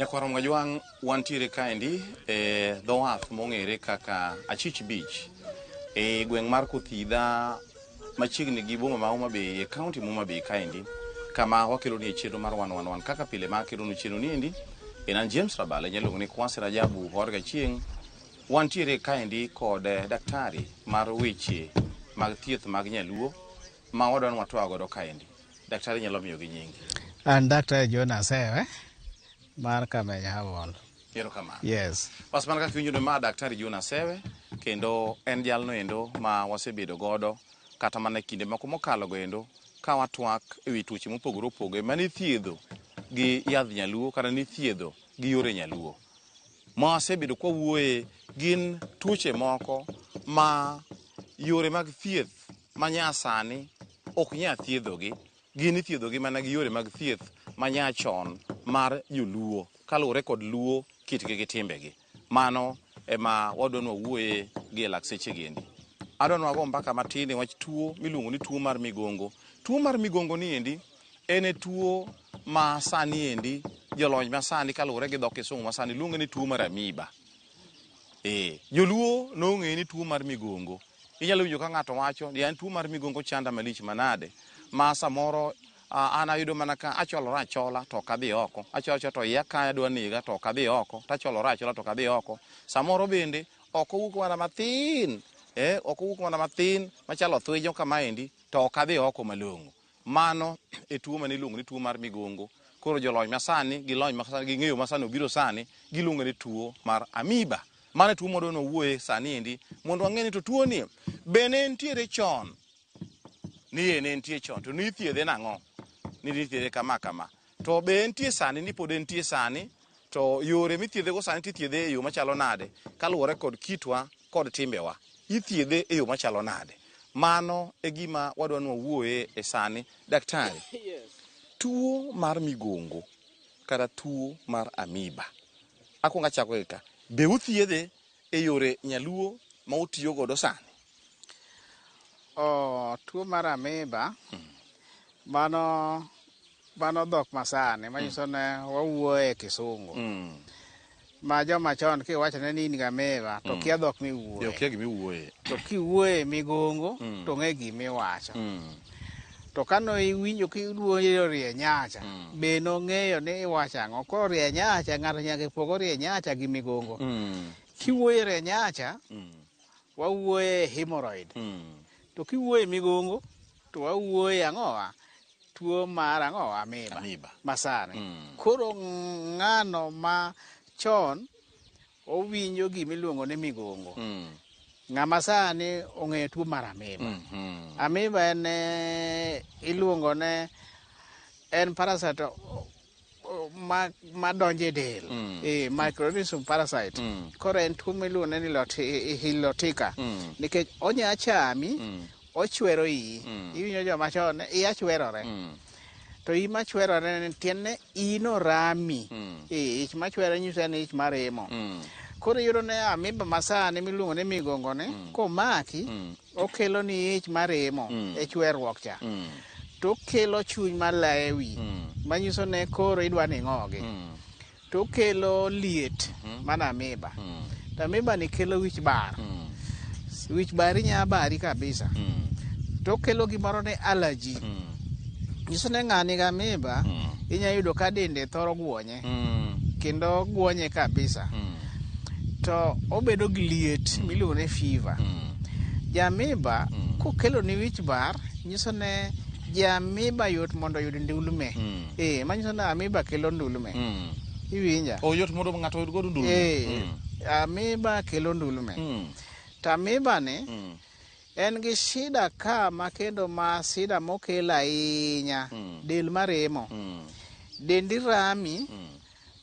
Nyakwaro Mwajwang' wantiere kaendi dho wath mong'ere kaka Achich Beach e gweng' mar Kuthidha machiegni gi boma ma Homa Bay e kaunti ma Homa Bay kaendi, kama wakelo ni chenro mar 111 kaka pile ma kelo ni chenro niendi en James Rabala nyalongo ni Kwasi Rajabu Horga Chieng'. Wantiere kaendi kod daktari mar weche mag thieth mag nyaluo ma wadwa ni watwa godo kaendi. Daktari nyalo miyo gi nyingi. And Dr. Jonas mar Kamenya Hawol. Yero kama. Yes. Pas man kaka winjo ma daktari Jonas kendo en jalno endo ma wasebedo godo kata mana kinde moko mokalo goendo ka watwak ewi tuoche mopogore opogore mane thiedho gi yadh nyaluo kata ni thiedho gi yore nyaluo. Ma wasebedo kwa wuoye gin tuoche moko ma yore mag thieth ma nyasani ok nya thiedhogi, gin ithiedhogi mana gi yore mag thieth ma nyachon mar joluo kaluwore kod luo kitgi gi timbegi. Mano ema wadwa ni wawuoye gi lakseche gendi. Adwa ni wago mbaka matin wach tuo miluongo ni tuo mar migongo. Tuo mar migongo ni endi en tuo ma sani endi jolony ma sani kaluwore gi dhok kisungu ma sani luongo ni tuo mar amiba. Joluo nong'e ni tuo mar migongo. Inyalo winjo ka ng'ato wacho ni an tuo mar migongo chanda malich manade, ma samoro an ayudo mana ka acholora achola to kadhi oko, achola to iya ka adwa nega to kadhi oko, tacholora achola to kadhi oko. Samoro bende ok owuok mana mathin, ok owuok mana mathin machalo thwinyo kama endi to kadhi oko malong'o. Mano e tuo mane iluongo ni tuo mar migongo. Koro jolony masani gi lony masani gi ng'eyo masani obiro sani giluongo ni tuo mar amiba. Mano tuo modwa ni owuoye sani endi mondo wang'e ni to tuo ni be ne entiere chon. Ni ne entie chon to ni thiedhe nang'o? Ni thiedhe kama kama. To be entie sani ni pod entie sani to yore mithiedhe go sani tithiedhe e yo machalo nade kaluwore kod kitwa kod timbewa. Ithiedhe e yo machalo nade? Mano e gima wadwa ni wawuoye e sani. Daktari, tuo mar migongo kata tuo mar amiba, akwongo achako ka be uthiedhe e yore nyaluo ma utiyo godo sani? Tuo mar amiba mano dhok masani manyiso ne wawuoye kisungu. Ma joma chon kiwacho ne ni in amiba to kia dhok miwuoye. Kia gimiwuoye. To kiwuoye migongo to ng'e gimiwacho. To kano iwinjo kiluonjo rie nyacha be nong'eyo ni iwacho ang'o. Koro rie nyacha ng'ato nyaka pog rie nyacha gi migongo. Kiwuoye rie nyacha wawuoye hemorrhoid. To kiwuoye migongo to wawuoye ang'owa tuo mar ang'owa amiba masani. Koro ng'ano ma chon owinjo gimiluongo ni migongo. Ng'ama sani ong'eyo tuo mar amiba. Amiba en iluongo ne en parasite ma donje del. Microorganism parasite. Koro en tuo miluongo ni hilotica. Nikech onya chami, ochwero iyi. Iwinjo joma chon iya chwerore. To iyi machwerore tiende ino rami. Ich machwero nyiso ni ich maremo. Koro yudo ne amiba masani miluongo ni migongo ne komaki okelo ni ich maremo e chwerruok cha. To kelo chuny malewi manyiso ne koro idwa ni ng'ogi. To kelo liet mana amiba. To amiba ni kelo wich bar. Wich bar inya bari kabisa. To kelo gimoro ne allergy. Nyiso ne ng'ani ga amiba inya yudo ka dende thoro guonye. Kendo guonye kabisa. To obedo gi liet miluongo ni fever. Jamiba kokelo ni wich bar nyiso ne jamiba yot mondo yud ndulme. Manyiso ne amiba kelo ndulme. Iwinja? Yot mondo ng'ato yud godo ndulme. Amiba kelo ndulme. To amiba ni en gi shida ka makendo ma shida mokelo ahinya. Del maremo. Dendi rami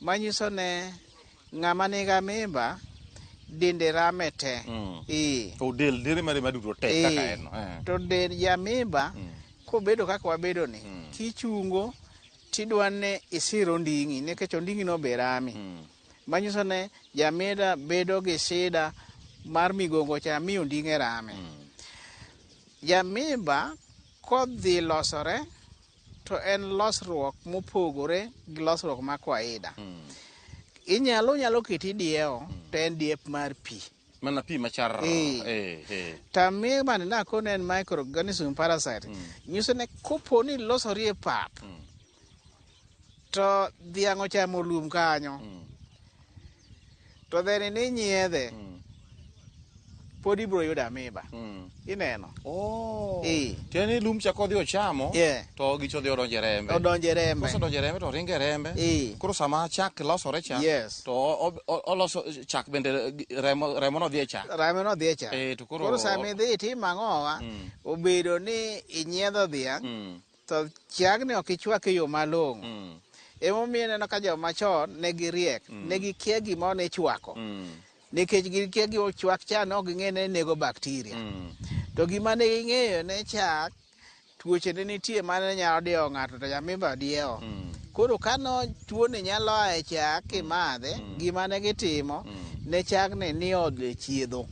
manyiso ne ng'ama nigi amiba dende rame te. Del dere marema duto te kaka en. To del jamiba kobedo kaka wabedo ni kichungo tidwa ne isiro nding'i nikech onding'i no be rami. Manyiso ne jamiba bedo gi shida mar migongo cha miyo onding'e rame. Jamiba kodhi losore to en losruok mopogore gi losruok ma kawaida. Nyalo kiti dieo to en diep mar pi. Mana pi machar. Tamiba ni na kone en microorganism parasite. Nyiso ne kopo ni losori e pap. To dhiang' ochamo lum kanyo. To dheni ni nyiedhe. Pod ibro yudo amiba. Ineno. Tieni lum chako dhi ochamo. To gicho dhi odonje rembe. Odonje rembe. Kose donje rembe to ringe rembe. Koro sama chak losore cha. To oloso chak bende remo no dhi e chak. Remo no dhi e chak. To koro sama idhi itimo ang'owa, obedo ni inyiedho dhiang', to chagni ok ichwak e yo malong'o. Emomiyo ineno ka joma chon ne giriek, ne gikia gima ne chwako. Nikech gikia gima chwak cha ne ok ging'e ne nego bakteria. To gima ne ging'eyo ne chak, tuoche ne nitie mane nyalo dieo ng'ato to amiba dieo. Koro kano tuo ni nyalo ae chak kimadhe, gima ne gitimo, ne chak ni odle chiedho.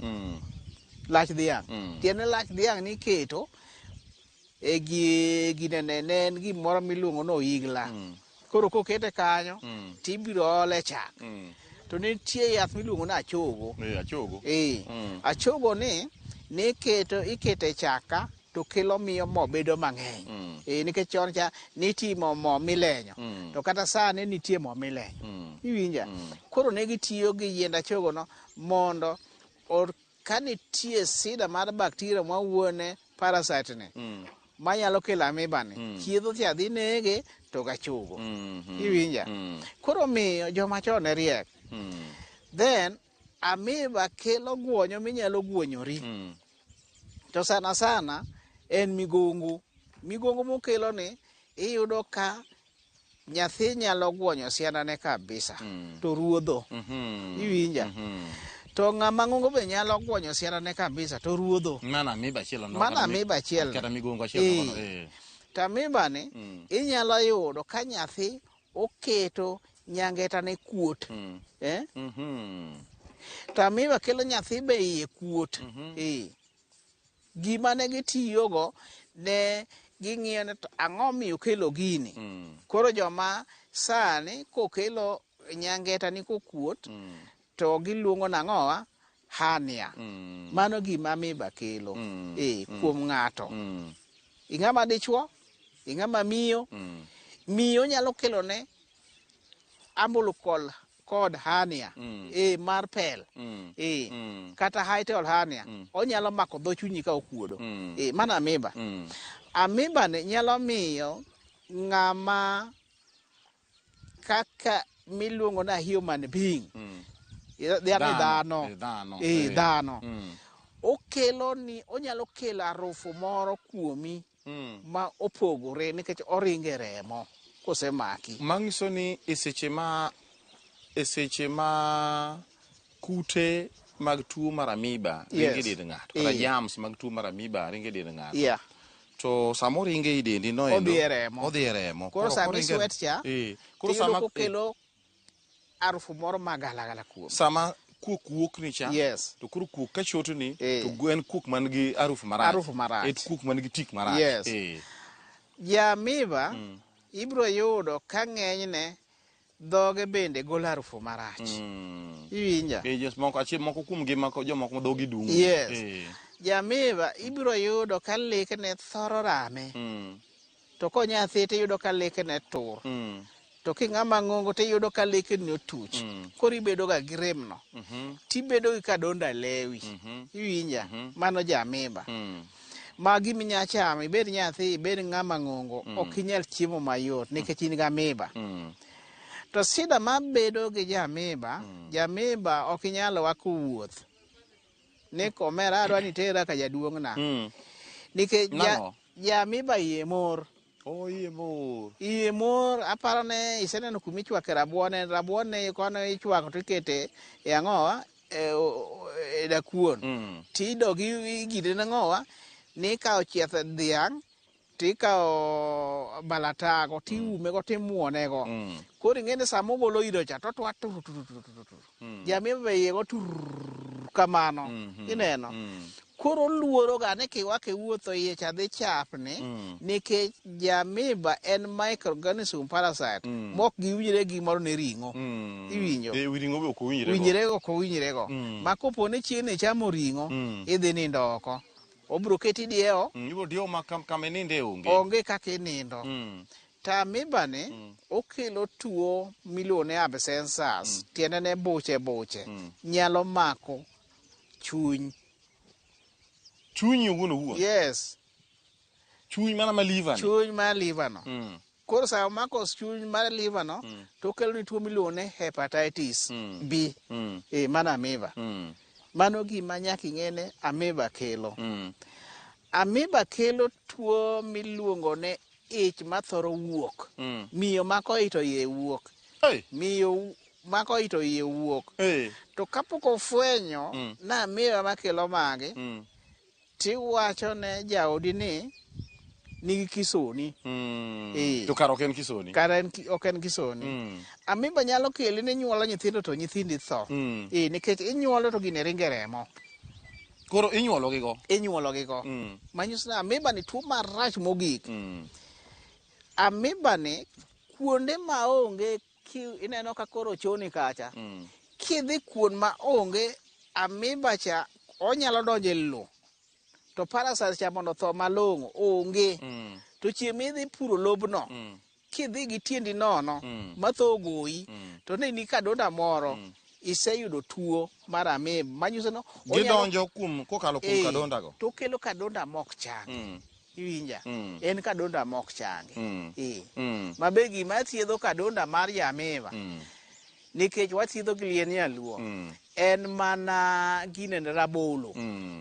Lach dhiang'. Tiene lach dhiang' niketo e ginene en gimoro miluongo no igla. Koro kokete kanyo, tibiro ole chak. To nitie yath miluongo ni achogo. Achogo ni ikete chaka to kelo miyo mo bedo mang'eny. Nikech chon cha nitimo mo milenyo. To kata sani nitie mo milenyo. Iwinja? Koro ne gitiyo gi yiend achogo no mondo ka nitie sida mar bakteria mawuone parasite ni. Manyalo kelo amiba ni. Chiedho cha dhi nege to gachogo. Iwinja? Koro miyo joma chon ne riek. Then amiba kelo guonyo minyalo guonyori. To sana en migongo. Migongo mokelo ni iyudo ka nyathi nyalo guonyo siandane kabisa. To ruodho. Iwinja? To ng'ama ng'ongo be nyalo guonyo siandane kabisa to ruodho. Mana amiba achiel no. Mana amiba achiel. Kata migongo achiel no. To amiba ni inyalo yudo ka nyathi oketo nyangeta ne kuot. To amiba kelo nyathi be iye kuot. Gima ne gitiyogo ne ging'iyo ne ang'o miyo kelo gini. Koro joma sani kokelo nyangeta ni kokuot to giluongo nang'owa hernia. Mano gima amiba kelo kuom ng'ato. Ing'ama dichuo, ing'ama miyo. Miyo nyalo kelo ne umbilical cord hernia mar pel. Kata hiatal hernia. Onyalo mako dho chunyi ka okuodo. Mana amiba. Amiba ne nyalo miyo ng'ama kaka miluongo na human being. Dhano. Dhano. Onyalo kelo harufu moro kuomi ma opogore nikech oringe remo kosemaki. Manyiso ni e seche ma kute mag tuo mar amiba ringe dend ng'ato. Kata germs mag tuo mar amiba ringe dend ng'ato. To samo ringe i dendi no endo. Odhi e remo. Koro sama iswet cha. Koro sama kokelo harufu moro magalagala kuom. Sama kuok wuok ni cha. To koro kuok ka choto ni to gwen kuok man gi harufu marach. Et kuok man gi tik marach. Amiba ibro yudo ka ng'enyne dhoge bende golo harufu marach. Iwinja? Moko kuom gi jomoko dhogi dung'. Amiba ibro yudo ka lekne thoro rame. To konyathi tiyudo ka lekne tur. To king'ama ng'ongo tiyudo ka lekne otuch. Koro ibedo ga gi rem no. Tibedo gi kadonda lewi. Iwinja? Mano amiba. Magi minyachamo, ibed nyathi, ibed ng'ama ng'ongo, ok inyal chiemo mayot nikech in gi amiba. To sida mabedo gi amiba ok inyal wako wuoth. Ne komera adwa ni tera ka jaduong' na. Nikech amiba iye mor. Iye mor. Aparo ne iseneno kumichwake rabuon ne kono ichwako tikete e ang'owa e dakuon. Tido gi gide nang'owa ni kao chieth dhiang' tikao balatago tiume go timuone go. Koro ing'eni sama ogolo iro cha to twa amiba iye go kamano. Ineno? koro luoro ga ne kiwake wuotho iye cha dhi chapni nikech jamiba en microorganism parasite mok giwinjre gimoro ne ring'o. Iwinjo ring'o be ok owinjre winjre go ko winjre go ma kopo ni chieng' ni chamo ring'o idhi nindo oko obro keti dieo ibro dio ma kama ninde onge kaka inindo. Tamiba ni okelo tuo miluongo ni abscessus tiende ne buche nyalo mako chuny owuon. Yes, chuny mana ma liver chuny mar liver no. Koro sa mako chuny mar liver no to kelo ni tuo miluongo ni hepatitis B mana amoeba. Mano gima nyaka ing'ene amoeba kelo. Amoeba kelo tuo miluongo ni ich mathoro wuok. Miyo mako ito iye wuok. Miyo mako ito iye wuok. To kapok ofwenyo na amoeba makelo magi tiwacho ne jaodi ni nigi kisoni. To karo ok en kisoni. Kara ok en kisoni. Amoeba nyalo kele ni nyuolo nyithindo to nyithindi tho. Nikech inyuolo to gine ringe remo. Koro inyuolo gigo. Manyiso ni amoeba ni tuo marach mogik. Amoeba ni kuonde ma onge ineno ka koro choni kacha. Kidhi kuon ma onge amoeba cha onyalo donjo e lo. To parasite cha mondo tho malong'o onge. To chieng' midhi puro lobno kidhi gi tiendi nono matho goyi to neni kadonda moro iseyudo tuo mar amoeba manyiso no gidonjo kokalo kuom kadonda go to kelo kadonda mok changi. Iwinja en kadonda mok changi. Mabe gima thiedho kadonda mar amoeba nikech wathiedho gi liel nyaluo en mana ginene rabolo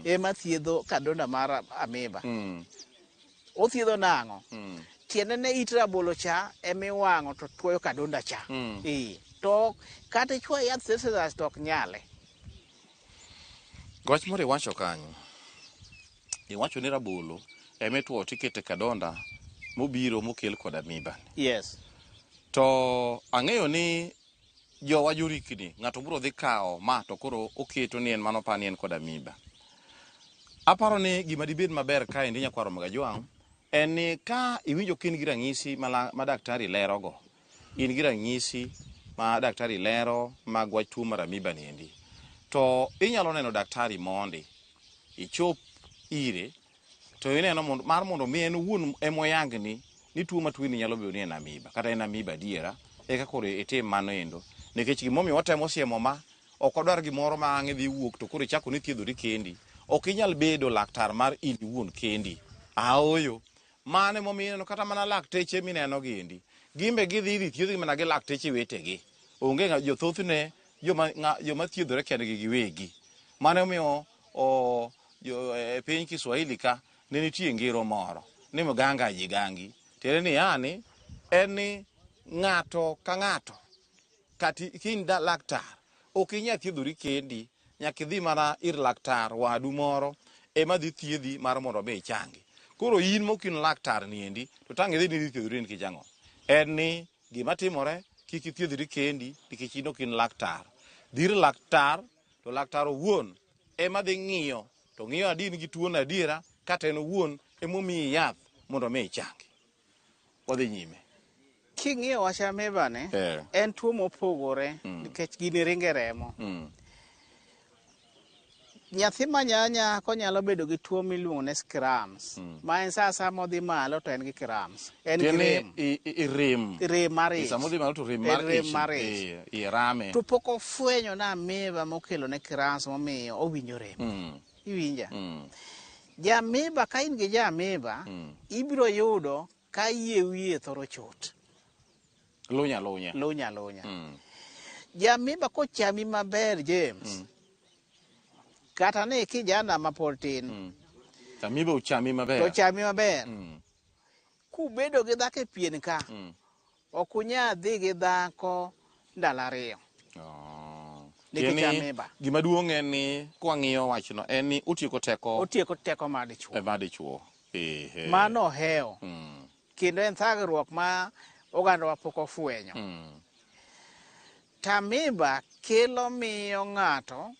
ema thiedho kadonda mar amoeba. Othiedho nang'o? Tiende ne it rabolo cha emiwang'o to tuoyo kadonda cha. To kata ichwoyo yath sesas to ok nyale. Wach moro iwacho kanyo. Iwacho ni rabolo emitwo tikete kadonda mobiro mokel kod amoeba. Yes. To ang'eyo ni jowa jorikni ng'ato biro dhi kawo ma to koro oketo ni en mano pa ni en kod amoeba. Aparo ni gima dibed maber ka endi nyakwaro Magajwang' en ni ka iwinjo kin gi ranyisi ma daktari lero go. In gi ranyisi ma daktari lero mag wach tuo mar amoeba ni endi. To inyalo neno daktari mondi. Ichop ire to ineno mondo mi en wuon emoyangni ni tuo ma tuo ni nyalo bedo ni en amoeba kata en amoeba diera eka koro itim mano endo. Nikech gimomiyo watemo siemo ma ok odwar gimoro ma ang'e dhi wuok to koro ichako ni thiedhori kendi. Ok inyal bedo laktar mar in wuon kendi. Aoyo. Mane momiyo kata mana lakteche mineno giendi. Gimbe gidhi thiedhgi mana gi lakteche wetegi. Onge jothothne joma thiedhore kendgi giwegi. Mane omiyo e piny Kiswahili ka ne nitie ngero moro ni mganga jigangi. Tiende ni yani en ni ng'ato ka ng'ato kati kin da laktar ok inyal thiedhori kendi, nyaka idhi mana ir laktar wadu moro ema dhi thiedhi mar mondo be ichangi. Koro in mokin laktar ni endi to tang' idhi ni thiedhori nikech ang'o? En ni gima timore kik ithiedhori kendi nikech in ok in laktar. Dhir laktar to laktar owuon ema dhi ng'iyo to ng'iyo adin gi tuo na adiera kata en owuon emomiyi yath mondo me ichangi. Wadhi nyime. King'iyo wach amoeba ni en tuo mopogore nikech gini ringe remo. Nyathi manyanya konyalo bedo gi tuo miluongo ni scrams ma en sa modhi malo to en gi cramps. En gi rem mar ich. Samodhi malo to rem mar ich. Rame. To pok ofwenyo na amoeba mokelo ne cramps momiyo owinjo rem. Iwinja? Ja-amoeba ka in gi ja-amoeba ibiro yudo ka yie wiye thoro chot. Lunya. Ja-amoeba kochami maber James. Kata ne kijana mapod tin. Amoeba ochami maber. To chami maber. Kubedo gi dhako e pien ka. Ok unyal dhi gi dhako ndalo 2. Nikech amoeba. Gima duong' en ni kwang'iyo wachno en ni otieko teko mar dichuo. Mar dichuo. Mano hewo. Kendo en thagruok ma oganda wa pok ofwenyo. Amoeba kelo miyo ng'ato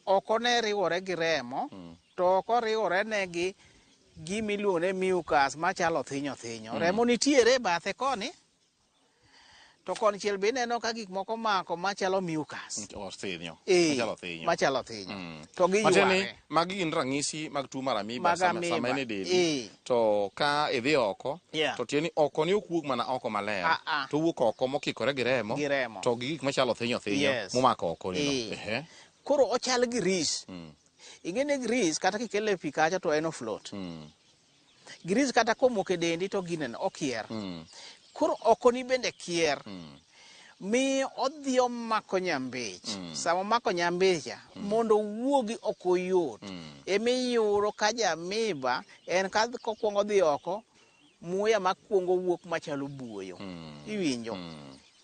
ok one riwore gi remo to koriwore negi gimiluongo ni mucus machalo thinyo thinyo. Remo nitiere bathe koni, to konchiel be ineno ka gik moko mako machalo mucus. Machalo thinyo. To giyware. Magi gin ranyisi mag tuo mar amiba sama ene dedi. To ka idhi oko, to tieni oko ni okuok mana oko maler. To wuok oko mokikore gi remo. To gi gik machalo thinyo thinyo momako oko ni. Koro ochal gi ris. Ing'ene gris kata kikele pi kacha to en oflot. Gris kata komoko e dendi to gineno okier. Koro oko ni bende kier. Mi odhi omako nyambich. Sama omako nyambicha mondo wuogi oko yot. Emiyudo ka jamiba en ka kokwongo dhi oko, muya makwongo wuok machalo buoyo. Iwinjo.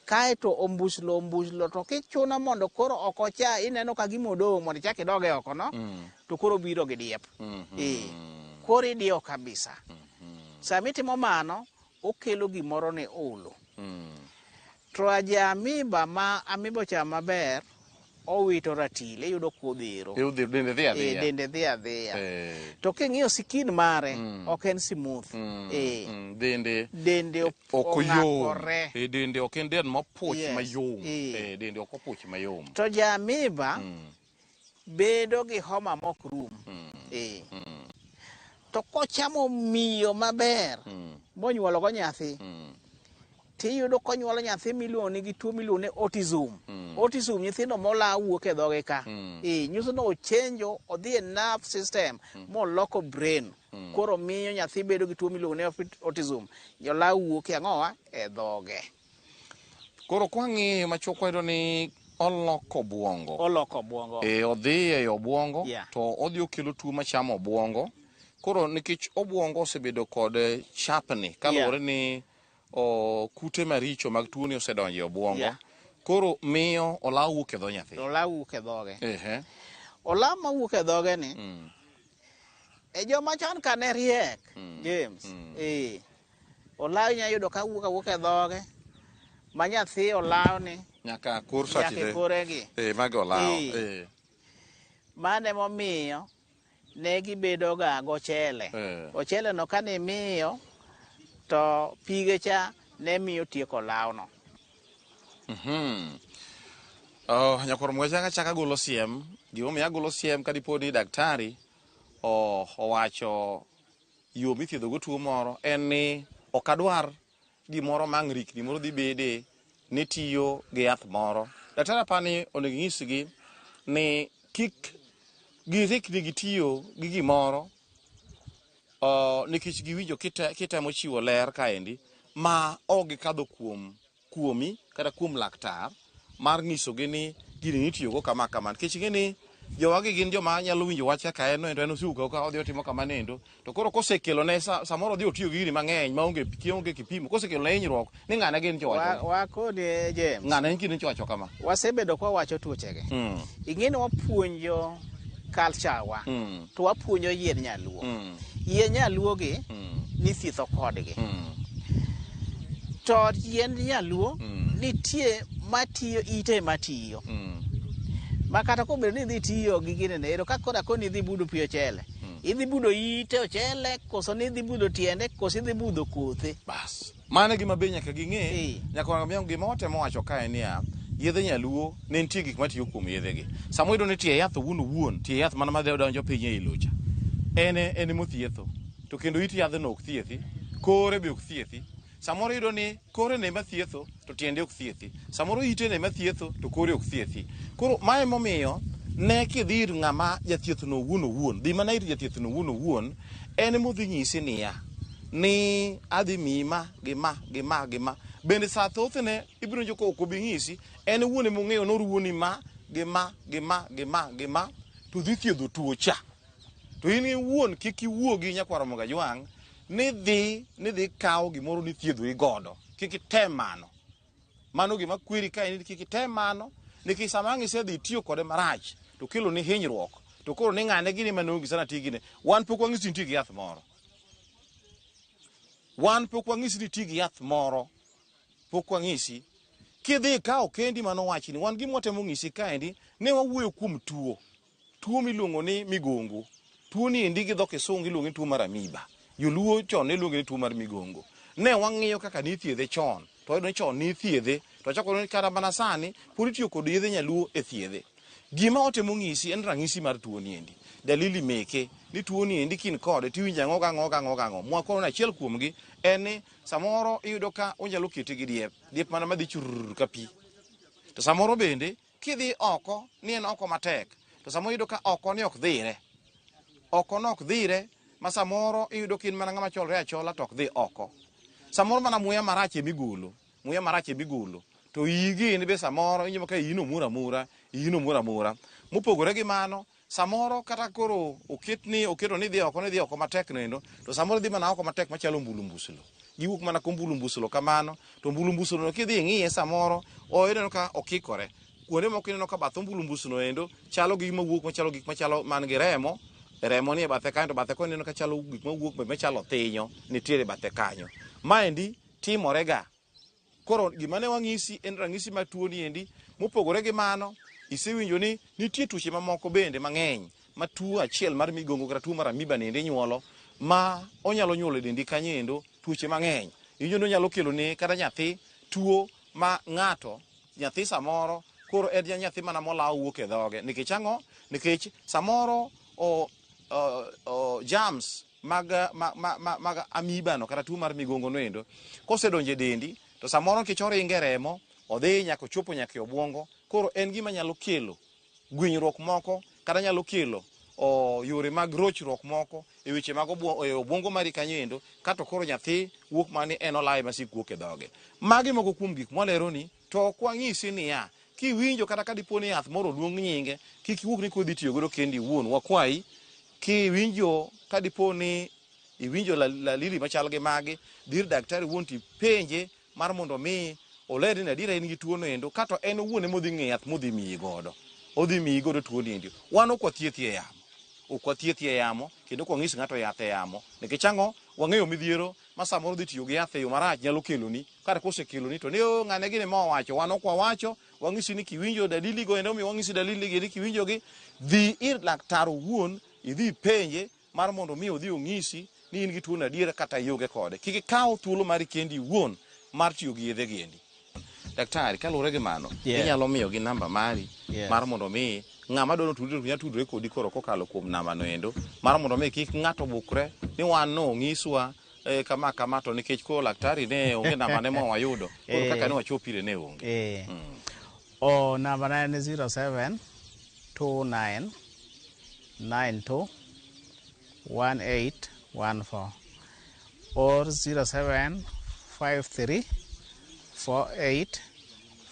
Kaeto ombuslo to kichuna mondo koro oko cha ineno ka gimodong mondo ichak idoge oko no, to koro biro gi diep. Koro idiyo kabisa. Sama itimo mano, okelo gimoro ni olo. To aja amiba ma amiba cham maber, owito ratil, iyudo kodhero. Dende dhi adhiya. Dende dhi adhiya. To king'iyo skin mare, ok en smooth. Dende okong'akore. Dende ok en dend mopuch mayom. Dende ok opuch mayom. To ja amiba bedo gi homa mok rum. To kochamo miyo maber, monyuolo go nyathi, tiyudo konyuolo nyathi miluongo ni tuo miluongo ni autism. Autism nyithindo mola wuok e dhoge ka. Nyiso no ochenjo, odhi e nerve system, moloko brain. Koro miyo nyathi bedo gi tuo miluongo ni autism. Jola wuok e dhoge. Koro kwang'iyo machuok wayudo ni oloko obwongo. Odhi e obwongo, to odhi okelo tuo machamo obwongo. Koro nikech obwongo osebedo kod chapni, kaluwore ni kute maricho mag tuo ni osedonjo e obwongo. Koro miyo olaw wuok e dho nyathi. Olaw wuok e dhoge. Olaw ma wuok e dhoge ni, e joma chon ka ne riek, James, olaw inya yudo ka wuok e dhoge, ma nyathi olaw ni. Nyaka kor sachide. Koregi. Magi olaw. Mane momiyo ne gibedo ga gochele. Ochele no kane miyo, to pige cha ne miyo tieko lawno. Nyakoro mwechanga chaka golo siem. Gimomiyo agolo siem kadipo ni daktari owacho yo mithiedho go tuo moro en ni ok adwar gimoro mang' rikni moro dhi bede ni tiyo gi yath moro. Daktari apani onego nyisgi ni kik girikni gitiyo gi gimoro nikech giwinjo kitemo chiwo ler kaendi ma ok gikadho kuomi kata kuom laktar mar nyisogi ni gini nitiyogo kama kama. Nikech ing'eni jowagi gin joma nyalo winjo wach kaka en no, endo en osuko ka odhi otimo kama nendo, to koro kosekelo ne samoro odhi otiyo gi gini mang'eny maonge kipimo, kosekelo ne hinyruok ni ng'ane gin chowacho. Wakone James. Ng'ane gin chowacho kama. Wasebedo kwa wacho tuochege. Ing'eni wapuonjo culture wa. To wapuonjo yien nyaluo. Yien nyaluo gi nithietho kodgi. To yien nyaluo nitie matiyo ite matiyo. Makata kobedo ni dhi tiyo gi gine ero ka koda koni dhi budo pi ochele. Idhi budo ite ochele, koso ni dhi budo tiende, koso idhi budo kothe. Bas. Mane gima be nyaka ging'e. Nyaka ng'amiyo gima watemo wacho kae niya, yedhe nyaluo ne nitie gik matiyo kuom yedhegi. Samo iyudo ni tie yath owuon, tie yath mana madhi donjo piny e ilocha. En mothietho. To kendo it yadhno ok thiethi, kore be ok thiethi. Samoro iyudo ni kore ne mathietho to tiende ok thiethi. Samoro ite ne mathietho to kore ok thiethi. Koro mae momiyo ne kidhi ir ng'ama jathiethno owuon, dhi mana ir jathiethno owuon, en modhi nyisi niya, ni adhi mima gima. Bende sa thothne ibiro njo ko obi nyisi, en wuone mong'eyo noruoni ma gima to dhi thiedho tuo cha. To in iwuon kik iwuogi nyakwaro moga jwang' ni dhi kawo gimoro ni thiedhori godo. Kik item mano. Mano gima kweri ka en kik item mano, nikech sama ang' isedhi tiyo kode marach to kelo ni hinyruok. To koro ni ng'ane gini manongi sana ti gine. Wan pok wang'isi ni ti gi yath moro. Pok wang'isi. Kidhi kawo kendi manowachi ni wan gima watemo ng'isi kaendi ne wawuoyo kuom tuo miluongo ni migongo. tuo ni endi gi dho kisungu iluongo ni tuo mar amiba. Joluo chon ne luonge ni tuo mar migongo. Ne wang'iyo kaka ni thiedhe chon, to oyudo ni chon ni thiedhe, to chako ni kata mana sani pod itiyo kod yedhe nyaluo e thiedhe. Gima otemo ng'isi en ranyisi mar tuo ni endi. Dalili meke ni tuo ni endi kin kode tiwinjo ang'o. Mwakono achiel kuomgi en ni samoro iyudo ka onyalo kete gi diep mana madhi churr ka pi. To samoro bende kidhi oko ni en oko matek, to samoro iyudo ka oko ni ok dhire. Oko no ok dhire, ma samoro iyudo kin mana ng'ama cholre achola to ok dhi oko. Samoro mana muya marach emigolo, to igi ni be samoro injo ka ino mura. Mopogore gi mano, samoro kata koro oketo ni dhi oko matek nendo, to samoro dhi mana oko matek machalo mbulumbusulo. Giwuok mana ko mbulumbusulo kamano, to mbulumbusulo no kidhi ng'iye samoro oyudo ka okikore. Kuonde moko ineno ka bath mbulumbusulo endo chalo gik machalo man gi remo. Remo ni e bathe kanyo, to bathe ko ineno ka chalo gik mawuok machalo thinyo nitiere bathe kanyo. Maendi timore ga. Koro gima ne wang'isi en ranyisi ma tuo ni endi. Mopogore gi mano, isewinjo ni nitie tuoche mamoko bende mang'eny ma tuo achiel mar migongo kata tuo mar amiba nende nyuolo, ma onyalo nyuolo e dendi kanyo endo tuoche mang'eny. Injo no nyalo kelo ne kata nyathi tuo ma nyathi samoro koro en nyathi mana molaw wuok e dhoge. Nikech ang'o? Nikech samoro germs mag amiba no kata tuo mar migongo no endo kosedonjo e dendi, to samoro nikech oringe remo odhi nyaka chopo nyaka e obwongo. Koro en gima nyalo kelo gwinyruok moko kata nyalo kelo yore mag rochruok moko e weche mag obwongo mari kanyo endo, kato koro nyathi wuok mani en olaye masik wuok e dhoge. Magi moko kuom gik mwalero ni, to ok wang'isi niya, kiwinjo kata ka dipo ni yath moro luong nyinge, kik iwuok ni kodhi tiyo godo kendi iwuon. Wakwayi kiwinjo ka dipo ni iwinjo dalili machal gi magi, dhir daktari wuon tipenje mar mondo mi oleri ni adiera in gi tuo no endo, kata en owuon ema odhi ng'e yath modhi miyi godo tuo ni endi. Wan ok wathiethie yamo, kendo ok wang'is ng'ato yath e yamo. Nikech ang'o? Wang'eyo midhiero ma samoro dhi tiyo gi yath e yo marach nyalo keloni, kata kosekeloni to ni ng'ane gini ma owacho. Wan ok wawacho, wang'isi ni kiwinjo dalili go endo, mi wang'isi dalili gi, kiwinjo gi dhi ir laktar owuon, idhi penje mar mondo mi odhi ong'isi ni in gi tuo adiera kata ionge kode. Kik ikaw thuolo mari kendi iwuon mar tiyo gi yedhe gi endi. Daktari, kaluwore gi mano, inyalo miyo gi namba mari mar mondo mi ng'ama dwaro tudore kodi koro kokalo kuom namba no endo, mar mondo mi kik ng'ato bukre ni wan no ong'iswa kama to nikech ko laktari ne onge namba ne mo wayudo, koro kaka ne wachopire ne onge. Namba na en 07 29 92 1814 or 07 53 48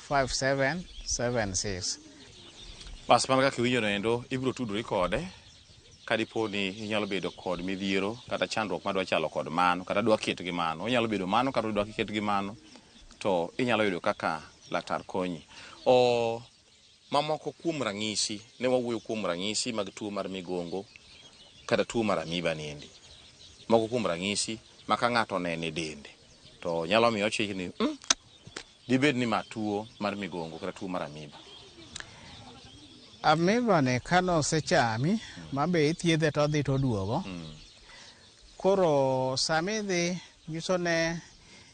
5776. Bas mana kaka iwinjo no endo, ibiro tudori kode kadipo ni inyalo bedo kod midhiero kata chandruok madwa chalo kod mano, kata dwa ket gi mano. Onyalo bedo mano kata dwa ket gi mano, to inyalo yudo kaka laktar konyi. Mamoko kuom ranyisi, ne wawuoyo kuom ranyisi mag tuo mar migongo kata tuo mar amiba niendi. Moko kuom ranyisi ma ka ng'ato onene dende to nyalo miyo chik ni dibed ni ma tuo mar migongo kata tuo mar amiba. Amiba ne kano sechami mabe ithiedhe to dhi to duogo. Koro samidhi nyiso ne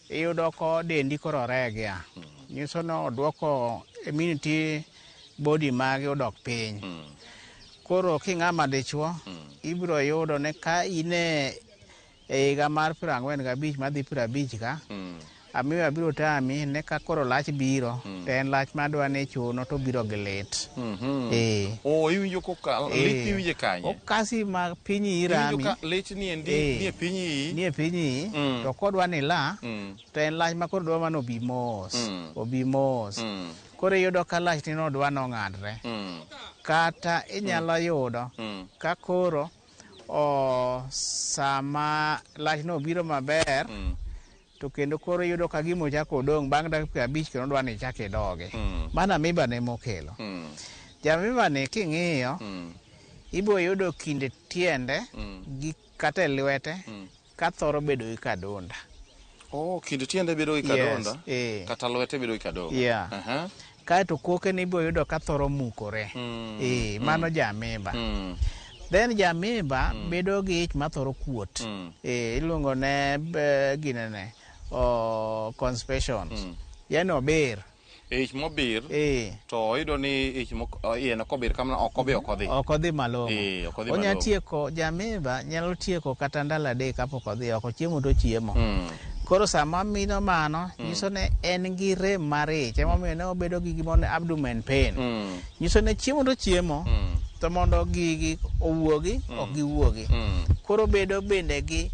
iyudo ko dendi koro regia. Nyiso no odwoko immunity body magi odok piny. Koro king'ama dichuo ibiro yudo ne ka ine e higa mar 45 madhi 50 ka, amiba biro tami ne ka koro lach biro, to en lach madwa ni chuno to biro gi lit. Iwinjo kokalo lit iwinje kanye? Okasi ma pinyi irami. Iwinjo ka lit ni endi ni e pinyi? Ni e pinyi, to kodwa ni la, to en lach ma koro dwa mano obi mos. Koro iyudo ka lach ni no dwa no ng'adre. Kata inyalo yudo ka koro sama lach no biro maber, to kendo koro yudo ka gimo chako dong bang' dakika 5 kendo dwa ni chake doge. Mana amiba ne mokelo. Jamiba ne king'iyo, ibo yudo kinde tiende gi kata lwete ka thoro bedo gi kadonda. Kinde tiende bedo gi kadonda? Kata lwete bedo gi kadonda? Kae to koke ni ibo yudo ka thoro mukore. Mano jamiba. Then jamimba bedo gi ich mathoro kuot. Iluongo ne ginene constipations. Yani ober. Ich mobir. To iyudo ni ich iyeno kobir kamano ok odhi malong'o. Onya tieko jamimba nyalo tieko kata ndalo 3 kapok odhi oko, chiemo to chiemo. Koro sama mino mano nyiso ne en gi rem mar ich, emomiyo ne obedo gi gimone abdomen pain. Nyiso ne chiemo to chiemo to mondo gigi owuogi ok giwuogi. Koro bedo bende gi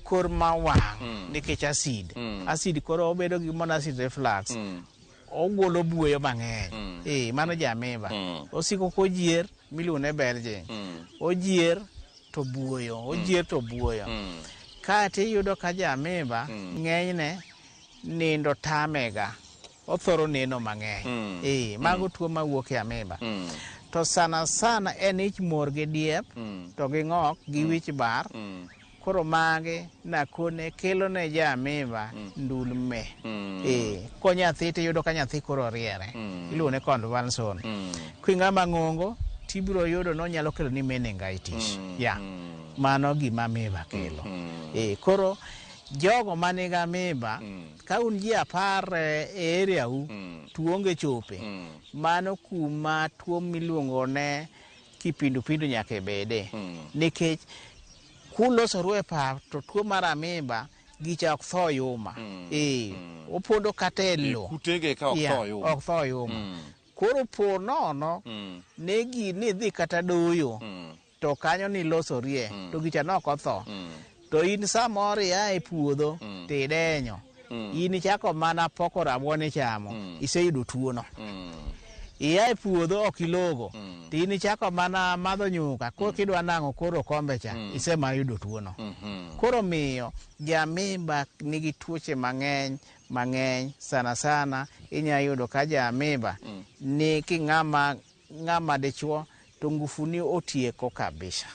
kor ma wang' nikech acid koro obedo gi gimone acid reflux. Ogolo buoyo mang'eny. Mano jamimba. Osiko kojier miluongo ne Belgian. Ojier to buoyo. Kata iyudo ka jamimba ng'enyne nindo tamega. Othoro neno mang'eny. Mago tuo mawuok e amimba. To sana en ich mor gi diep to gi ng'ok gi wich bar. Koro mage nakone kelo ne jamimba ndulme. Ko nyathi tiyudo ka nyathi koro riere. Iluongo ne convulsion. Kwing'ama ng'ongo tibiro yudo no nyalo kelo ni meningitis. Mano gima amimba kelo. Koro jogo maniga amimba ka un ji 10 e area u tuonge chope. Mano kuma tuo miluongo ne kipindupindu nyaka bede. Nikech kulosoru e pap to tuo mar amimba gicha ok tho yuma. Opondo kata e lo. Kutege ka ok tho yuma. Koro po nono ne gini dhi kata doyo to kanyo ni losorie to gicha nok otho. To in samoro ia e puodho tidenyo. In ichako mana poko rabuon ichamo, iseyudo tuono. Ia e puodho ok ilogo, to in ichako mana madho nyuka, koro kidwa nang'o koro kombe cha, isemayudo tuono. Koro miyo jamimba nigi tuoche mang'eny sana inya yudo ka jamimba ni ng'ama dichuo to ngufuni otieko kabisa.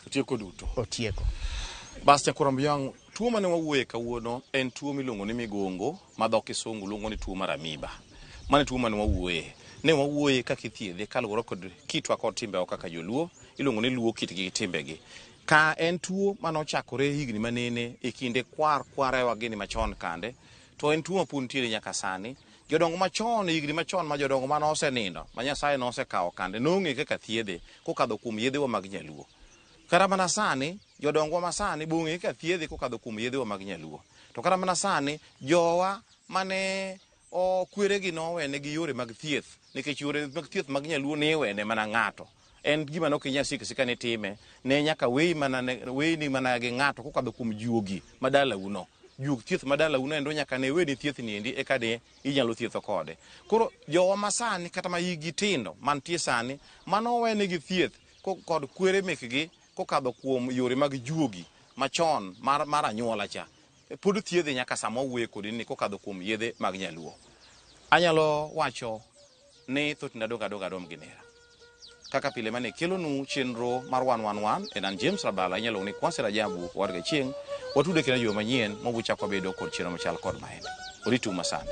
Otieko. Basta Korambiang, tuo mane wawuoye kawuono en tuo miluongo ni migongo, ma dho kisungu luongo ni tuo mar ameba. Mane tuo mane wawuoye. Ne wawuoye kaka ithiedhe kaluwore kod kitwa kod timbewa kaka joluo, iluongo ni luo kitgi gi timbegi. Ka en tuo manochakore higni manene e kinde kwarewa gini machon kande, to en tuo mapod nitiere nyaka sani. Jodongo machon, higni machon ma jodongo mane osenindo, ma Nyasaye nosekawo kande, nong'e kaka thiedhe kokadho kuom yedhewa mag nyaluo. Kara mana sani, jodongo ma sani bong'e kaka thiedhe kokadho kuom yedhewa mag nyaluo. To kara mana sani, jowa mane kweregi nowene gi yore mag thieth, nikech yore mag thieth mag nyaluo ne iwene mana ng'ato. En gima nok inyal sika ni time, ne nyaka weyni mana gi ng'ato kokadho kuom juogi madala uno. Juog thieth madala uno endo nyaka ne weni thieth ni endi eka ne inyalo thietho kode. Koro jowa masani kata ma higi tindo mantie sani manowene gi thieth kod kwere mekgi kokadho kuom yore mag juogi machon mar anyuola cha. Pod thiedhe nyaka sama wuoye kodi ni kokadho kuom yedhe mag nyaluo. Anyalo wacho ni thotina adom gi nera. Kaka pile mane kelonu chenro mar 111 en an James Rabala, inyalo ni Kwase Rajabu warga chieng', watude kena yo manyien mobucha kwa bedo kod chenro machal kod maen. Oritu masane.